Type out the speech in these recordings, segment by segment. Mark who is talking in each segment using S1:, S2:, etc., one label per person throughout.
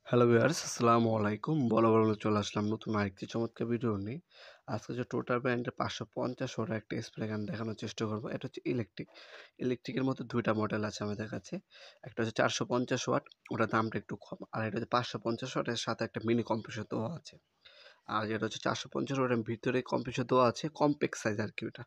S1: Hello viewers, আসসালামু আলাইকুম। বরাবর চলে আসলাম নতুন আরেকটি চমৎকার ভিডিও নিয়ে। আজকে যে টোটাল ব্র্যান্ডের ৫৫০ ওয়াটের একটা স্প্রে গান দেখানোর চেষ্টা করব। এটা হচ্ছে ইলেকট্রিক। ইলেকট্রিকের মধ্যে ২ টা মডেল আছে আমাদের কাছে। একটা হচ্ছে ৪৫০ ওয়াট, ওটার দামটা একটু কম। আর এটা হচ্ছে ৫৫০ ওয়াট, এর সাথে একটা মিনি কম্প্রেসর দেওয়া আছে। আর যেটা হচ্ছে ৪৫০ ওয়াটের ভিতরে কম্প্রেসর দেওয়া আছে, কম্প্যাক্ট সাইজ আরকি ওটা।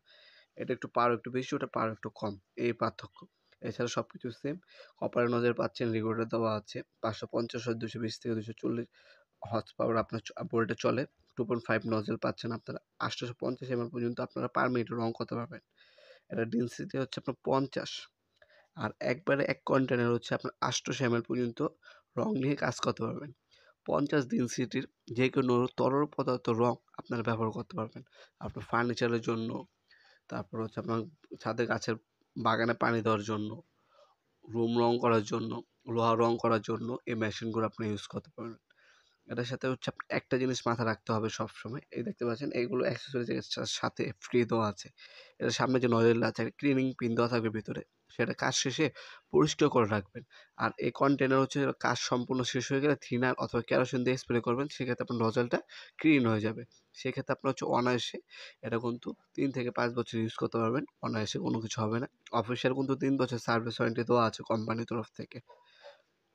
S1: এটা একটু পাওয়ার একটু বেশি, ওটা পাওয়ার একটু কম, এই পার্থক্য। এছাড়া সবকিছু সেম। কপারের নজেল পাচ্ছেন, রেগুলেটর দেওয়া আছে। ৫৫০ হয় ২২০ থেকে ২৪০ হর্স পাওয়ার আপনার বোল্টে চলে। 2.5 নজেল পাচ্ছেন আপনারা। ৮৫০ এমএল পর্যন্ত আপনারা পার মিনিটে রং করতে পারবেন। এটার ডেনসিটি হচ্ছে আপনার ৫০। আর একবারে এক কন্টেনার হচ্ছে আপনার ৮০০ এমএল পর্যন্ত রং নিয়ে কাজ করতে পারবেন। ৫০ ডেনসিটির যে কোনো তরল পদার্থ রং আপনারা ব্যবহার করতে পারবেন। আপনার ফার্নিচারের জন্য, তারপর হচ্ছে আপনার ছাদে গাছের বাগানে পানি দেওয়ার জন্য, রুম রং করার জন্য, লোহা রং করার জন্য এই মেশিনগুলো আপনি ইউজ করতে পারবেন। এটার সাথে হচ্ছে একটা জিনিস মাথায় রাখতে হবে সবসময়। এই দেখতে পাচ্ছেন এইগুলো অ্যাক্সেসরিজ এর সাথে ফ্রি দেওয়া আছে। এটার সামনে যে নজেলটা আছে, ক্লিনিং পিন দেওয়া থাকবে ভিতরে। সেটা কাজ শেষে পরিষ্কার করে রাখবেন। আর এই কন্টেনার হচ্ছে কাজ সম্পূর্ণ শেষ হয়ে গেলে থিনার অথবা কেরোসিন দিয়ে স্প্রে করবেন। সেক্ষেত্রে আপনার নজেলটা ক্লিন হয়ে যাবে। সেক্ষেত্রে আপনার হচ্ছে অনায়াসে এটা কিন্তু ৩ থেকে ৫ বছর ইউজ করতে পারবেন। অনায়াসে কোনো কিছু হবে না। অফিসিয়াল কিন্তু ৩ বছর সার্ভিস ওয়ারেন্টি দেওয়া আছে কোম্পানির তরফ থেকে।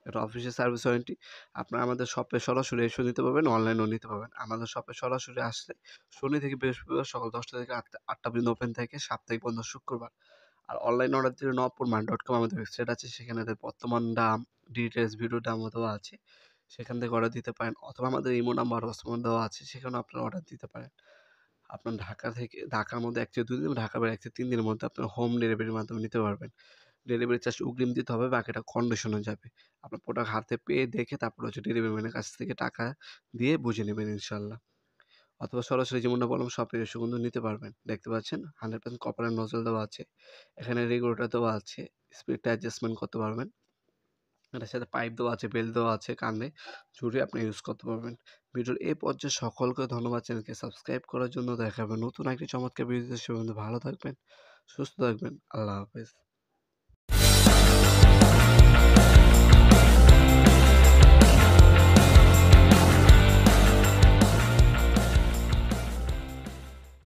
S1: এটা অফিসিয়াল সার্ভিস ওয়ারেন্টি। আপনারা আমাদের শপে সরাসরি এসেও নিতে পারবেন, অনলাইনেও নিতে পারবেন। আমাদের শপে সরাসরি আসলে শনি থেকে বৃহস্পতিবার সকাল ১০টা থেকে ৮টা পর্যন্ত ওপেন থাকে, সাপ্তাহিক বন্ধ শুক্রবার। আর অনলাইন অর্ডার দিলে নবপুরমান.com আমাদের ওয়েবসাইট আছে। সেখানে এদের বর্তমান দাম, ডিটেইলস, ভিডিও দামও দেওয়া আছে। সেখান থেকে অর্ডার দিতে পারেন, অথবা আমাদের ইমো নাম্বার, হোয়াটসঅ্যাপ দেওয়া আছে। সেখানেও আপনারা অর্ডার দিতে পারেন। আপনার ঢাকার মধ্যে ১ থেকে ২ দিন, ঢাকার বাইরে ১ থেকে ৩ দিনের মধ্যে আপনারা হোম ডেলিভারির মাধ্যমে নিতে পারবেন। ডেলিভারি চার্জ অগ্রিম দিতে হবে, বাকিটা কন্ডিশনে যাবে। আপনার প্রোডাক্ট হাতে পেয়ে দেখে তারপর হচ্ছে ডেলিভারি ম্যানের কাছ থেকে টাকা দিয়ে বুঝে নেবেন ইনশাআল্লাহ। অথবা সরাসরি যেমনটা বললাম শপে এসে কিন্তু নিতে পারবেন। দেখতে পাচ্ছেন 100% কপারের নজল দেওয়া আছে। এখানে রেগুলেটর দেওয়া আছে। স্পিডটা অ্যাডজাস্টমেন্ট করতে পারবেন। এটার সাথে পাইপ দেওয়া আছে, বেল্ট দেওয়া আছে, কানে ঝুলিয়ে আপনি ইউজ করতে পারবেন। ভিডিওর এই পর্যায়ে সকলকে ধন্যবাদ চ্যানেলকে সাবস্ক্রাইব করার জন্য। দেখা হবে নতুন একটি চমৎকার ভিডিওতে। সে পর্যন্ত ভালো থাকবেন, সুস্থ থাকবেন। আল্লাহ হাফেজ।